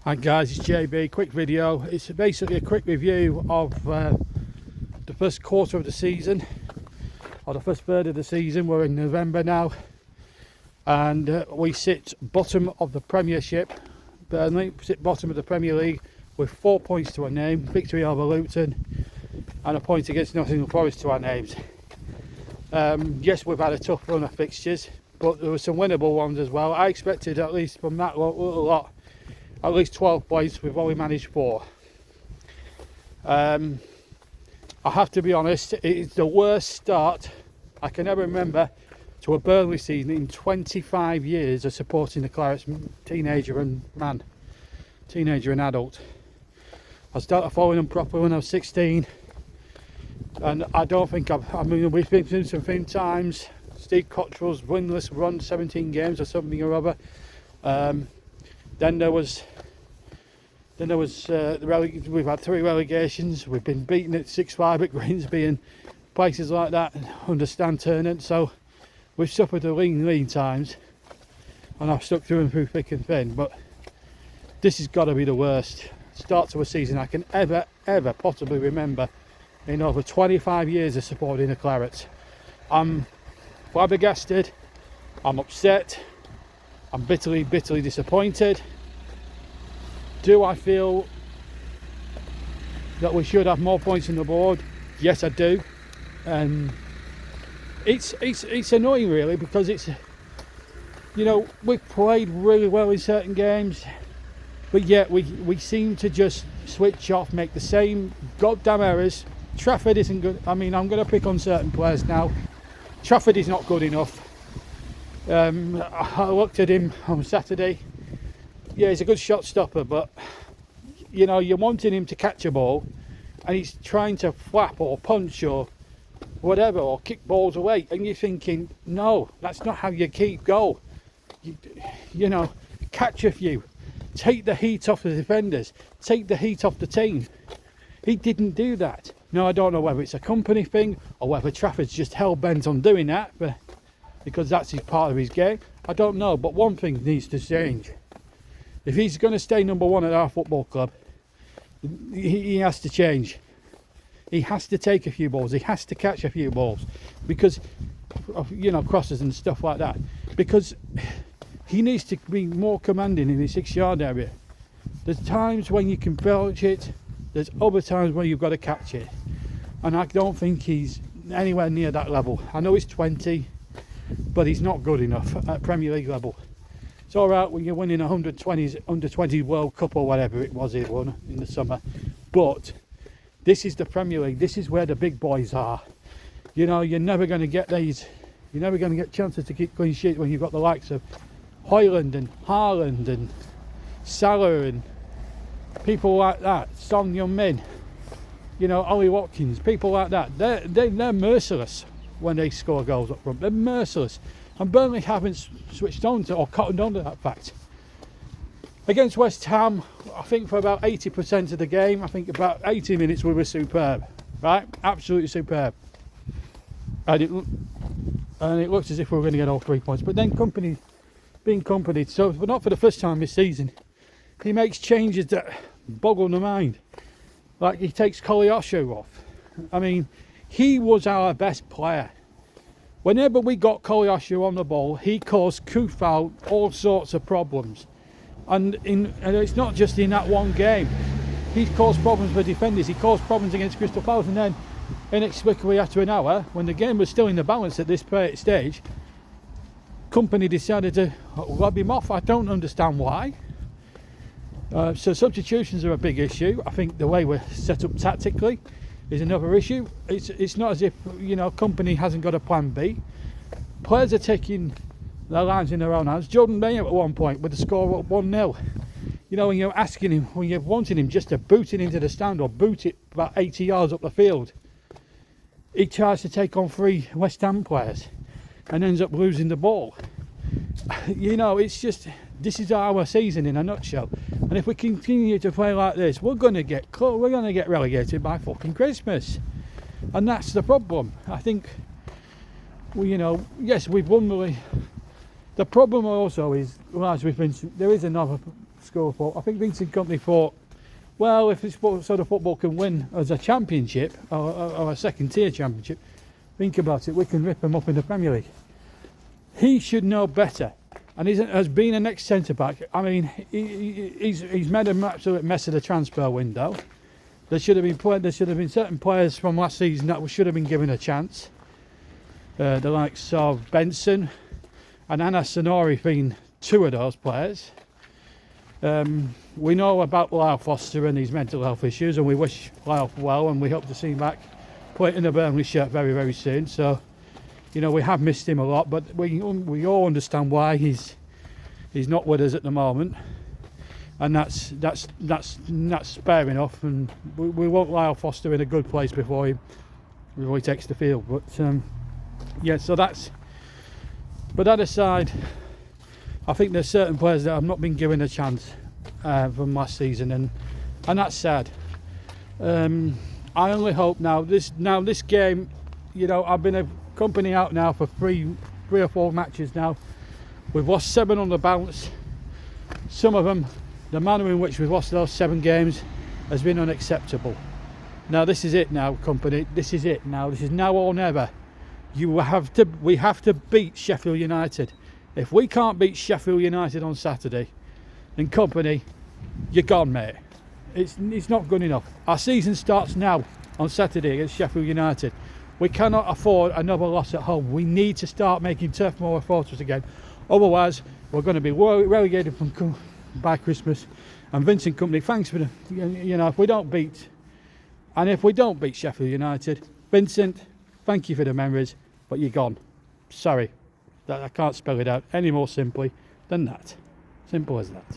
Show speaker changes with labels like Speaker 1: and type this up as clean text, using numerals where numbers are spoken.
Speaker 1: Hi guys, it's JB. Quick video. It's basically a quick review of the first quarter of the season, or the first third of the season. We're in November now, and we sit bottom of the Premiership. Burnley sit bottom of the Premier League with 4 points to our name, victory over Luton, and a point against Nottingham Forest to our names. Yes, we've had a tough run of fixtures, but there were some winnable ones as well. I expected at least from that little lot at least 12 points. We've only managed 4. I have to be honest, it's the worst start I can ever remember to a Burnley season in 25 years of supporting the Clarets, teenager and adult. I started following them properly when I was 16, and I don't think we've been through some thin times. Steve Cottrell's winless run, 17 games or something or other. Then there was we've had 3 relegations. We've been beaten at 6-5 at Grimsby and places like that under Stan Ternent. So we've suffered the lean times, and I've stuck through and through thick and thin. But this has got to be the worst start to a season I can ever possibly remember in over 25 years of supporting the Clarets. I'm flabbergasted. I'm upset. I'm bitterly disappointed. Do I feel that we should have more points on the board? Yes, I do. It's annoying really, because it's, you know, we've played really well in certain games, but yet we seem to just switch off, make the same goddamn errors. Trafford isn't good. I mean, I'm going to pick on certain players now. Trafford is not good enough. I looked at him on Saturday. Yeah, he's a good shot stopper, but you know, you're wanting him to catch a ball and he's trying to flap or punch or whatever, or kick balls away, and you're thinking, no, that's not how you keep goal. You know, catch a few, take the heat off the defenders, take the heat off the team. He didn't do that. Now, I don't know whether it's a company thing or whether Trafford's just hell-bent on doing that, but because that's his part of his game. I don't know, but one thing needs to change. If he's going to stay number 1 at our football club, he has to change. He has to take a few balls. He has to catch a few balls, because of, you know, crosses and stuff like that. Because he needs to be more commanding in the 6-yard area. There's times when you can belch it. There's other times when you've got to catch it. And I don't think he's anywhere near that level. I know he's 20. But he's not good enough at Premier League level. It's all right when you're winning under 20 World Cup or whatever it was he won in the summer, but this is the Premier League. This is where the big boys are. You know, you're never going to get these. You're never going to get chances to keep clean sheet when you've got the likes of Højlund and Haaland and Salah and people like that. Son Heung-min, you know, Ollie Watkins, people like that. They're merciless. When they score goals up front, they're merciless, and Burnley haven't switched on to or cottoned on to that fact. Against West Ham, I think for about 80% of the game, I think about 80 minutes we were superb, right? Absolutely superb, and it looks as if we were going to get all 3 points. But then being Company, so not for the first time this season, he makes changes that boggle the mind. Like he takes Koleosho off. I mean, he was our best player. Whenever we got Koleosho on the ball, he caused Kufal all sorts of problems. And it's not just in that one game. He's caused problems for defenders. He caused problems against Crystal Palace, and then inexplicably after an hour, when the game was still in the balance at this stage, Company decided to lob him off. I don't understand why. So substitutions are a big issue. I think the way we're set up tactically is another issue. It's not as if, you know, Company hasn't got a plan B. Players are taking their lives in their own hands. Jordan Mayer at one point with the score at 1-0. You know, when you're asking him, when you're wanting him just to boot it into the stand or boot it about 80 yards up the field, he tries to take on 3 West Ham players and ends up losing the ball. You know, it's just, this is our season in a nutshell. And if we continue to play like this, we're going to get relegated by fucking Christmas. And that's the problem. I think, you know, yes, we've won the league. The problem also is, well, as we've been, there is another school thought. I think Vincent Company thought, well, if this sort of football can win as a championship or a second tier championship, think about it, we can rip them up in the Premier League. He should know better, and has been an ex-centre back. I mean, he's made an absolute mess of the transfer window. There should have been certain players from last season that should have been given a chance. The likes of Benson and Anas Sonori being two of those players. We know about Lyle Foster and his mental health issues, and we wish Lyle well, and we hope to see him back playing in a Burnley shirt very, very soon. So, you know, we have missed him a lot, but we all understand why he's not with us at the moment, and that's fair enough. And we want Lyle Foster in a good place before he takes the field. But yeah, so that's. But that aside, I think there's certain players that have not been given a chance from last season, and that's sad. I only hope now this game, you know, I've been a company out now for three or four matches now. We've lost 7 on the bounce. Some of them, the manner in which we've lost those 7 games has been unacceptable. Now this is it now, company. This is it now. This is now or never. We have to beat Sheffield United. If we can't beat Sheffield United on Saturday, then company, you're gone, mate. It's not good enough. Our season starts now on Saturday against Sheffield United. We cannot afford another loss at home. We need to start making Turf Moor a fortress again. Otherwise, we're going to be relegated by Christmas. And Vincent Company, thanks for the, you know, if we don't beat Sheffield United, Vincent, thank you for the memories, but you're gone. Sorry, I can't spell it out any more simply than that. Simple as that.